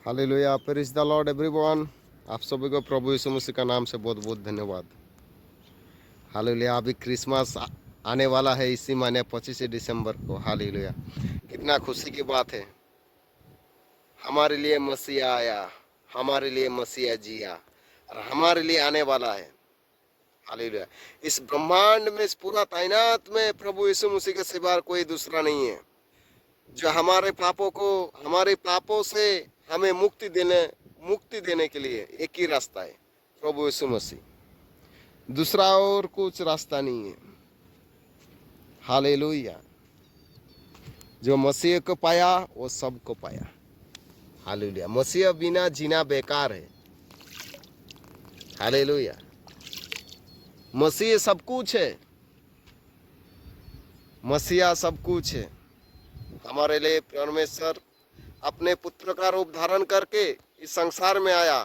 Hallelujah, praise the Lord everyone. आप सभी को प्रभु यीशु मसीह का नाम से बहुत बहुत धन्यवाद। हालेलुया, अभी क्रिसमस आने वाला है इसी महीने 25 दिसंबर को। हालेलुया, कितना खुशी की बात है। हमारे लिए मसीहा आया, हमारे लिए मसीहा जिया और हमारे लिए आने वाला है। हालेलुया, इस ब्रह्मांड में, इस पूरा कायनात में प्रभु यीशु मसीह के सिवा कोई दूसरा नहीं है जो हमारे पापों से हमें मुक्ति देने के लिए एक ही रास्ता है, प्रभु यीशु मसीह। दूसरा और कुछ रास्ता नहीं है। हालेलुया, जो मसीह को पाया वो सबको पाया। हालेलुया, मसीह बिना जीना बेकार है। हालेलुया, मसीह सब कुछ है, मसीहा सब कुछ है। हमारे लिए परमेश्वर अपने पुत्र का रूप धारण करके इस संसार में आया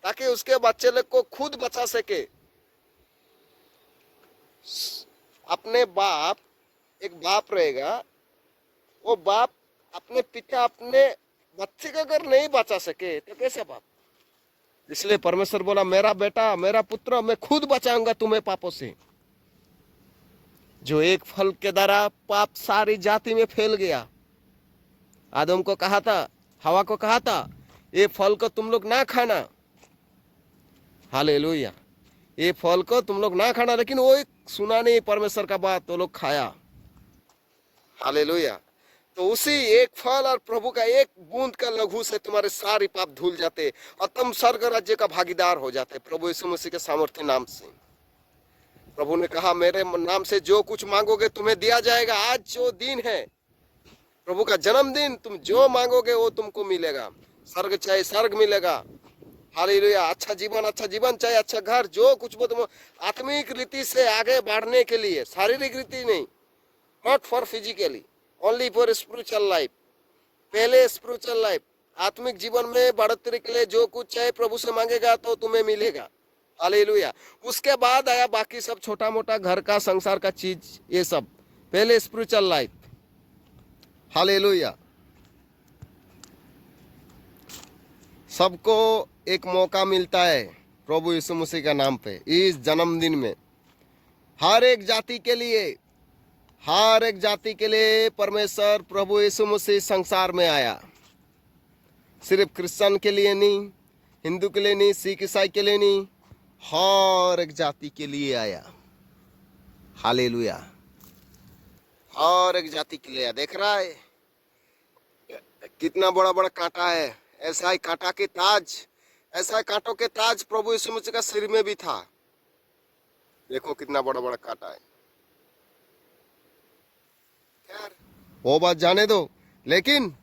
ताकि उसके बच्चे लोग को खुद बचा सके। अपने बाप, एक बाप रहेगा, वो बाप अपने पिता अपने बच्चे को अगर नहीं बचा सके तो कैसे बाप। इसलिए परमेश्वर बोला, मेरा बेटा, मेरा पुत्र, मैं खुद बचाऊंगा तुम्हें पापों से। जो एक फल के द्वारा पाप सारी जाति में फैल गया। आदम को कहा था, हवा को कहा था, ये फल को तुम लोग ना खाना। हालेलुया, ये फल को तुम लोग ना खाना, लेकिन वो एक सुना नहीं परमेश्वर का बात, तो लोग खाया। हालेलुया, तो उसी एक फल और प्रभु का एक बूंद का लघु से तुम्हारे सारे पाप धुल जाते और तुम स्वर्ग राज्य का भागीदार हो जाते प्रभु यीशु मसीह के सामर्थ्य नाम से। प्रभु ने कहा, मेरे नाम से जो कुछ मांगोगे तुम्हें दिया जाएगा। आज जो दिन है प्रभु का जन्मदिन, तुम जो मांगोगे वो तुमको मिलेगा। स्वर्ग चाहे स्वर्ग मिलेगा। हालेलुया, अच्छा जीवन चाहे अच्छा घर, जो कुछ वो तुम आत्मिक रीति से आगे बढ़ने के लिए, शारीरिक रीति नहीं, not for physically, only for spiritual life. पहले स्पिरिचुअल लाइफ, आत्मिक जीवन में बढ़ोतरी के लिए जो कुछ चाहे प्रभु से मांगेगा तो तुम्हें मिलेगा। हालेलुया, उसके बाद आया बाकी सब छोटा मोटा घर का, संसार का चीज, ये सब। पहले स्पिरिचुअल लाइफ। हालेलुया, सबको एक मौका मिलता है प्रभु यीशु मसीह का नाम पे इस जन्मदिन में। हर एक जाति के लिए परमेश्वर प्रभु यीशु मसीह संसार में आया। सिर्फ क्रिश्चियन के लिए नहीं, हिंदू के लिए नहीं, सिख ईसाई के लिए नहीं, हर एक जाति के लिए आया। हालेलुया, हर एक जाति के लिए। देख रहा है कितना बड़ा बड़ा कांटा है। ऐसा ही कांटा के ताज, ऐसा कांटों के ताज प्रभु यीशु मसीह का सिर में भी था। देखो कितना बड़ा बड़ा कांटा है। खैर वो बात जाने दो, लेकिन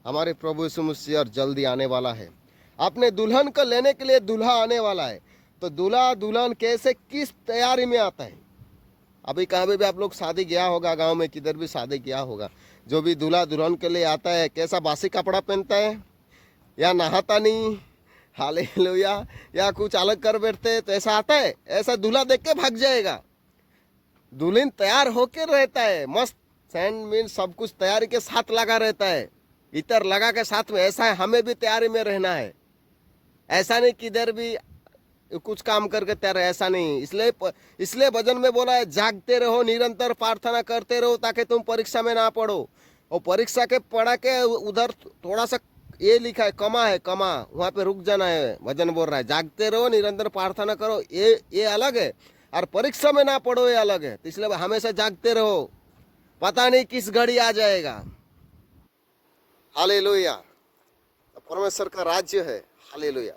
हमारे प्रभु यीशु मसीह और जल्दी आने वाला है। अपने दुल्हन को लेने के लिए दूल्हा आने वाला है। तो दूल्हा दुल्हन कैसे, किस तैयारी में आता है। अभी कहाँ भी आप लोग शादी गया होगा, गांव में किधर भी शादी किया होगा, जो भी दूल्हा दुल्हन के लिए आता है, कैसा बासी कपड़ा पहनता है या नहाता नहीं। हालेलुया, या कुछ अलग कर बैठते, तो ऐसा आता है। ऐसा दूल्हा देख के भाग जाएगा। दुल्हन तैयार होकर रहता है, मस्त सैंड मीन सब कुछ तैयारी के साथ लगा रहता है, इतर लगा के साथ में। ऐसा है, हमें भी तैयारी में रहना है। ऐसा नहीं किधर भी कुछ काम करके तैयार, ऐसा नहीं। इसलिए भजन में बोला है, जागते रहो, निरंतर प्रार्थना करते रहो, ताकि तुम परीक्षा में ना पढ़ो। और परीक्षा के पढ़ा के उधर थोड़ा सा ये लिखा है, कमा, वहाँ पे रुक जाना है। भजन बोल रहा है, जागते रहो, निरंतर प्रार्थना करो, ये अलग है, और परीक्षा में ना पढ़ो, ये अलग है। तो इसलिए हमेशा जागते रहो, पता नहीं किस घड़ी आ जाएगा। हालेलुया, परमेश्वर का राज्य है। हालेलुया,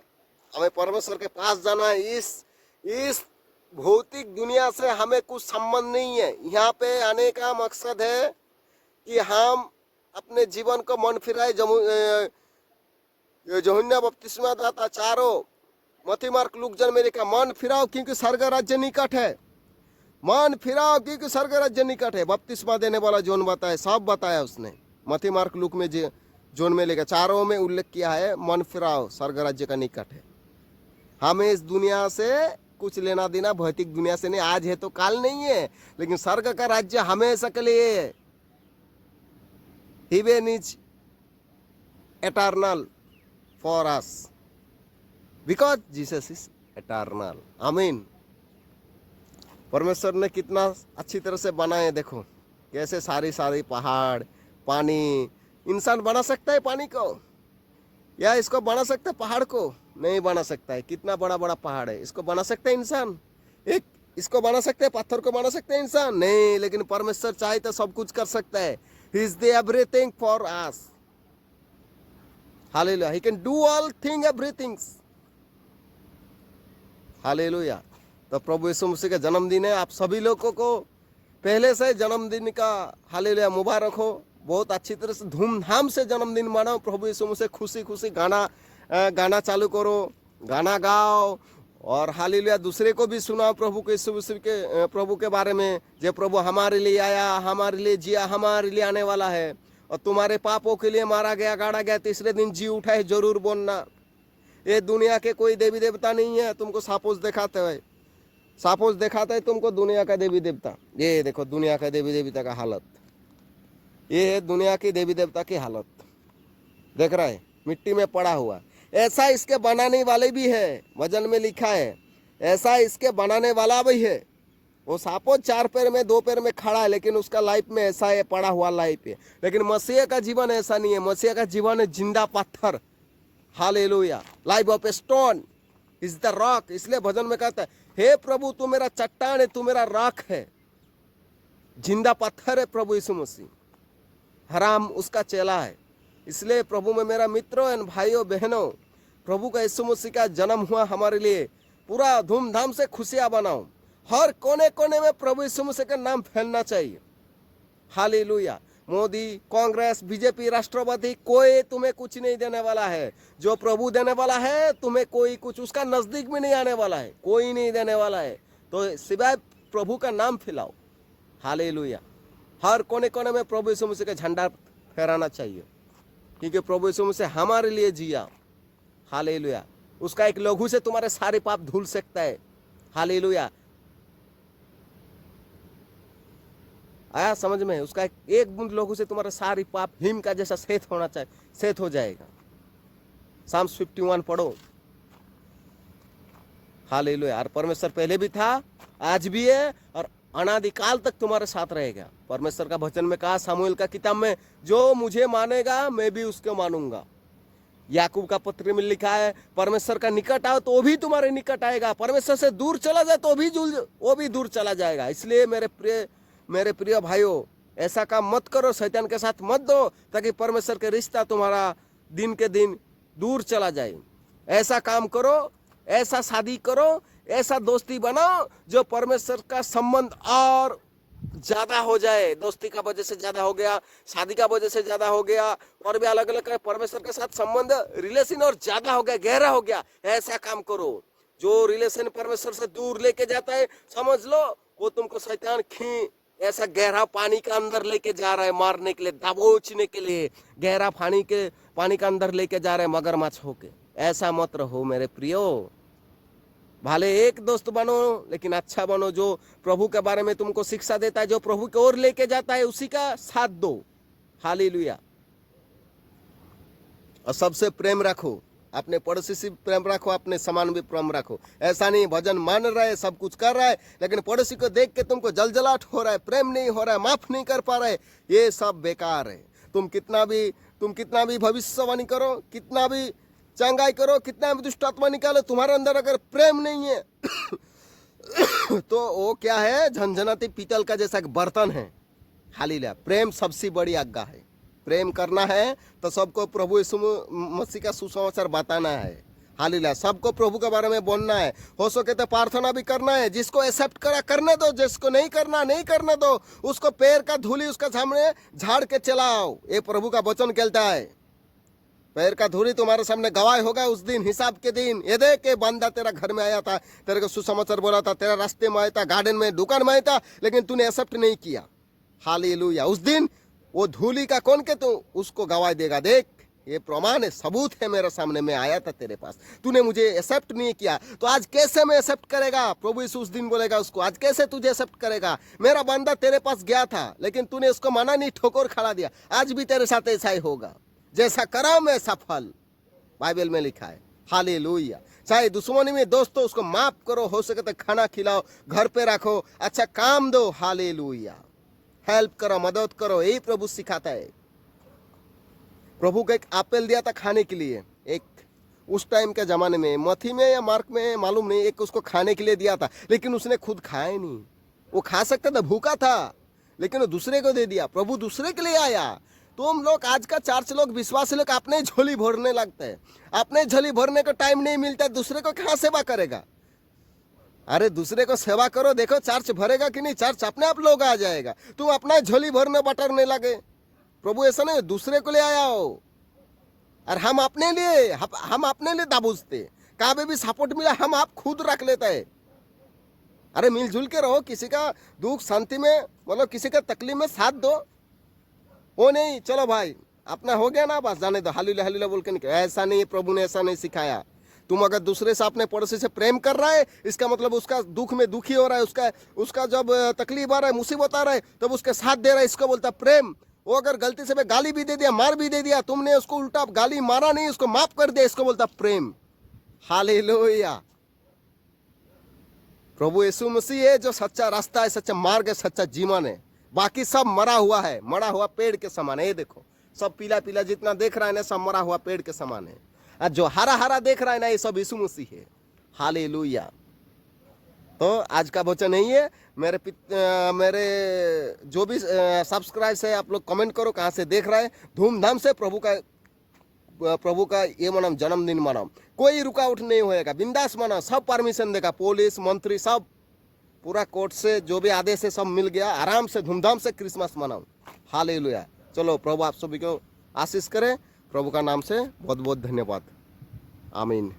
हमें परमेश्वर के पास जाना है। इस भौतिक दुनिया से हमें कुछ संबंध नहीं है। यहाँ पे आने का मकसद है कि हम अपने जीवन को मन फिराए। यूहन्ना बपतिस्मा दाता चारों, मत्ती मार्क लूक जन में लिखा, मन फिराओ क्योंकि स्वर्ग राज्य निकट है। मन फिराओ क्योंकि स्वर्ग राज्य निकट है। बपतिस्मा देने वाला जोन बताया, सब बताया उसने। मत्ती मार्क लूक में जोन में लिखा, चारों में उल्लेख किया है, मन फिराओ, स्वर्ग राज्य का निकट है। हमें इस दुनिया से कुछ लेना देना भौतिक दुनिया से नहीं। आज है तो काल नहीं है, लेकिन स्वर्ग का राज्य हमेशा के लिए है। Heaven is eternal, for us because Jesus is eternal. आमीन। परमेश्वर ने कितना अच्छी तरह से बनाए, देखो कैसे सारी सारी पहाड़, पानी। इंसान बना सकता है पानी को, या इसको बना सकता है पहाड़ को? नहीं बना सकता है। कितना बड़ा बड़ा पहाड़ है, इसको बना सकता है इंसान? एक इसको बना सकते हैं, पत्थर को बना सकते हैं इंसान? नहीं। लेकिन परमेश्वर चाहे तो सब कुछ कर सकता है। He is the everything for us. Hallelujah. He can do all thing, everything. Hallelujah. तो प्रभु यीशु मसीह का जन्मदिन है। आप सभी लोगों को पहले से जन्मदिन का हालेलुया मुबारक हो। बहुत अच्छी तरह से धूमधाम से जन्मदिन मनाओ। प्रभु यीशु मसीह खुशी खुशी गाना चालू करो, गाना गाओ, और हालेलुया दूसरे को भी सुनाओ प्रभु के यीशु मसीह के प्रभु के बारे में। जो प्रभु हमारे लिए आया, हमारे लिए जिया, हमारे लिए आने वाला है, और तुम्हारे पापों के लिए मारा गया, गाड़ा गया, तीसरे दिन जी उठा है, जरूर बोलना। ये दुनिया के कोई देवी देवता नहीं है तुमको सापोज दिखाते हुए। सापोज दिखाता है तुमको दुनिया का देवी देवता। ये देखो दुनिया का देवी देवता का हालत, ये है दुनिया की देवी देवता की हालत। देख रहा है, मिट्टी में पड़ा हुआ। ऐसा इसके बनाने वाले भी है, वचन में लिखा है ऐसा इसके बनाने वाला भी है। वो सापोज 4 पैर में 2 पैर में खड़ा है, लेकिन उसका लाइफ में ऐसा है, पड़ा हुआ लाइफ है। लेकिन मसीह का जीवन ऐसा नहीं है। मसीह का जीवन है जिंदा पत्थर। Hallelujah. Life of a stone is the rock. इसलिए भजन में कहता है, हे प्रभु तू मेरा चट्टान है, तू मेरा रॉक है, जिंदा पत्थर है प्रभु यीशु मसीह। हराम उसका चेला है। इसलिए प्रभु में मेरा मित्रों एंड भाइयों बहनों, प्रभु का यीशु मसीह का जन्म हुआ हमारे लिए। पूरा धूमधाम से खुशियां बनाओ। हर कोने कोने में प्रभु यीशु मसीह का नाम फैलना चाहिए। हालेलुया। मोदी, कांग्रेस, बीजेपी, राष्ट्रवादी, कोई तुम्हें कुछ नहीं देने वाला है। जो प्रभु देने वाला है तुम्हें कोई कुछ उसका नजदीक में नहीं आने वाला है, कोई नहीं देने वाला है। तो सिवाय प्रभु का नाम फैलाओ। हालेलुया। हर कोने कोने में प्रभु यीशु मसीह का झंडा फहराना चाहिए, क्योंकि प्रभु यीशु मसीह हमारे लिए जिया। हालेलुया। उसका एक लहू से तुम्हारे सारे पाप धुल सकता है। हालेलुया। आया समझ में? उसका एक बूंद लहू से तुम्हारे सारे पाप हिम का जैसा सेत होना चाहिए, सेत हो जाएगा। साम्स 51 पढ़ो। हालेलुया। और परमेश्वर पहले भी था, आज भी है, और अनादिकाल तक तुम्हारे साथ रहेगा। परमेश्वर का वचन में कहा सामुएल का किताब में, जो मुझे मानेगा मैं भी उसको मानूंगा। याकूब का पत्र में लिखा है, परमेश्वर का निकट आओ तो वो भी तुम्हारे निकट आएगा, परमेश्वर से दूर चला जाए तो वो भी दूर चला जाएगा। इसलिए मेरे प्रिय भाइयों, ऐसा काम मत करो, शैतान के साथ मत दो, ताकि परमेश्वर के रिश्ता तुम्हारा दिन के दिन दूर चला जाए। ऐसा काम करो, ऐसा शादी करो, ऐसा दोस्ती बनाओ जो परमेश्वर का संबंध और ज्यादा हो जाए। दोस्ती का वजह से ज्यादा हो गया, शादी का वजह से ज्यादा हो गया, और भी अलग अलग परमेश्वर के साथ संबंध रिलेशन और ज्यादा हो गया, गहरा हो गया। ऐसा काम करो। जो रिलेशन परमेश्वर से दूर लेके जाता है, समझ लो वो तुमको शैतान ऐसा गहरा पानी का अंदर लेके जा रहा है, मारने के लिए, दबोचने के लिए, गहरा पानी का अंदर लेके जा रहा है मगरमच्छ होके। ऐसा मत रहो मेरे प्रियो। भले एक दोस्त बनो, लेकिन अच्छा बनो, जो प्रभु के बारे में तुमको शिक्षा देता है, जो प्रभु की ओर लेके जाता है, उसी का साथ दो। हालेलुया। और सबसे प्रेम रखो, अपने पड़ोसी से प्रेम रखो, अपने समान भी प्रेम रखो। ऐसा नहीं भजन मान रहा है, सब कुछ कर रहा है, लेकिन पड़ोसी को देख के तुमको जलजलाहट हो रहा है, प्रेम नहीं हो रहा है, माफ नहीं कर पा रहे, ये सब बेकार है। तुम कितना भी भविष्यवाणी करो, कितना भी चंगाई करो, कितना भी दुष्टात्मा निकालो, तुम्हारे अंदर अगर प्रेम नहीं है तो वो क्या है? झनझनाती पीतल का जैसा बर्तन है। हालेलुया। प्रेम सबसे बड़ी आज्ञा है। प्रेम करना है तो सबको प्रभु यीशु मसीह का सुसमाचार बताना है। हालेलुया। सबको प्रभु के बारे में बोलना है। हो सके तो प्रार्थना भी करना है। जिसको एक्सेप्ट करा करने दो, जिसको नहीं करना नहीं करने दो। उसको पैर का धूली उसका सामने झाड़ के चलाओ। ये प्रभु का वचन कहता है। पैर का धूली तुम्हारे सामने गवाह होगा उस दिन, हिसाब के दिन। ये देख के बंदा तेरा घर में आया था, तेरे को सुसमाचार बोला था, तेरा रास्ते में आया था, गार्डन में, दुकान में आया था, लेकिन तूने एक्सेप्ट नहीं किया। हालेलुया। उस दिन वो धूली का कौन के तू उसको गवाह देगा। देख, ये प्रमाण है, सबूत है मेरे सामने, मैं आया था तेरे पास, तूने मुझे एक्सेप्ट नहीं किया, तो आज कैसे मैं एक्सेप्ट करेगा? प्रभु यीशु उस दिन बोलेगा उसको, आज कैसे तुझे एक्सेप्ट करेगा? मेरा बंदा तेरे पास गया था, लेकिन तूने उसको माना नहीं, ठोकर खड़ा दिया। आज भी तेरे साथ ऐसा ही होगा। जैसा करा वैसा फल। बाइबल में लिखा है। हालेलुया। चाहे दुश्मनी में दोस्तों उसको माफ करो, हो सके तो खाना खिलाओ, घर पे रखो, अच्छा काम दो। हालेलुया। हेल्प करो, मदद करो, यही प्रभु सिखाता है। प्रभु को एक एप्पल दिया था खाने के लिए, एक उस टाइम के जमाने में मथी में या मार्क में मालूम नहीं, एक उसको खाने के लिए दिया था, लेकिन उसने खुद खाया नहीं। वो खा सकता था, भूखा था, लेकिन वो दूसरे को दे दिया। प्रभु दूसरे के लिए आया। तो हम लोग आज का चर्च लोग, विश्वासी लोग अपने झोली भरने लगते हैं। अपने झोली भरने को टाइम नहीं मिलता, दूसरे को कहाँ सेवा करेगा? अरे दूसरे को सेवा करो, देखो चर्च भरेगा कि नहीं, चर्च अपने आप लोग आ जाएगा। तुम अपना झोली भरने बटरने लगे। प्रभु ऐसा नहीं, दूसरे को ले आया हो। और हम अपने लिए दाबूजते, कहाँ भी सपोर्ट मिला हम आप खुद रख लेते हैं। अरे मिलजुल के रहो, किसी का दुख शांति में, मतलब किसी का तकलीफ में साथ दो। वो नहीं, चलो भाई अपना हो गया ना, बस जाने दो, हालेलुया हालेलुया बोल के निकल। ऐसा नहीं, प्रभु ने ऐसा नहीं सिखाया। तुम अगर दूसरे से, अपने पड़ोसी से प्रेम कर रहा है, इसका मतलब उसका दुख में दुखी हो रहा है, उसका जब तकलीफ आ रहा है, मुसीबत आ रहा है, तब उसके साथ दे रहा है, इसको बोलता प्रेम। वो अगर गलती से गाली भी दे दिया, मार भी दे दिया, तुमने उसको उल्टा गाली मारा नहीं, उसको माफ कर दिया, इसको बोलता प्रेम। हालेलुया। प्रभु यीशु मसीह है जो सच्चा रास्ता है, सच्चा मार्ग है, सच्चा जीवन है। बाकी सब मरा हुआ है, मरा हुआ पेड़ के समान है। ये देखो सब पीला पीला जितना देख रहा है ना, सब मरा हुआ पेड़ के समान है। और जो हरा हरा देख रहा है ना, ये सब यीशु मसीह है। हालेलुया। तो आज का वचन नहीं है। मेरे जो भी सब्सक्राइब है, आप लोग कमेंट करो कहाँ से देख रहा है। धूमधाम से प्रभु का ये मनाओ, जन्मदिन मनाओ, कोई रुकावट नहीं होएगा, बिंदास मनाओ। सब परमिशन देगा, पुलिस मंत्री सब, पूरा कोर्ट से जो भी आदेश है सब मिल गया। आराम से धूमधाम से क्रिसमस मनाओ। हालेलुया। चलो प्रभु आप सभी को आशीष करे। प्रभु का नाम से बहुत बहुत धन्यवाद। आमीन।